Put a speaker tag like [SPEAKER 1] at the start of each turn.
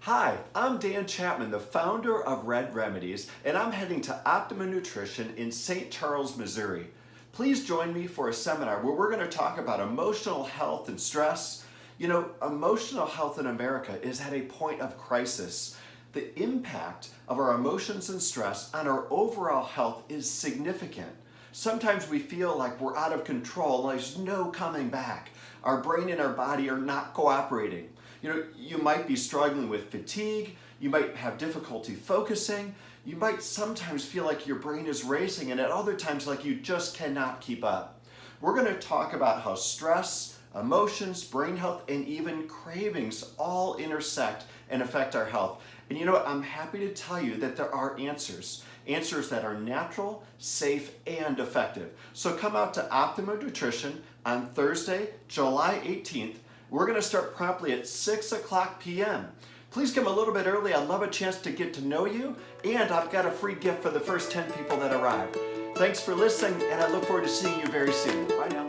[SPEAKER 1] Hi, I'm Dan Chapman, the founder of Remedies, and I'm heading to Optima Nutrition in St. Charles, Missouri. Please join me for a seminar where we're going to talk about emotional health and stress. You know, emotional health in America is at a point of crisis. The impact of our emotions and stress on our overall health is significant. Sometimes we feel like we're out of control, there's no coming back. Our brain and our body are not cooperating. You know, you might be struggling with fatigue, you might have difficulty focusing, you might sometimes feel like your brain is racing, and at other times like you just cannot keep up. We're going to talk about how stress, emotions, brain health, and even cravings all intersect and affect our health. And you know what? I'm happy to tell you that there are answers that are natural, safe, and effective. So come out to Optima Nutrition on Thursday, July 18th. We're going to start promptly at 6 o'clock p.m. Please come a little bit early. I'd love a chance to get to know you, and I've got a free gift for the first 10 people that arrive. Thanks for listening, and I look forward to seeing you very soon. Bye now.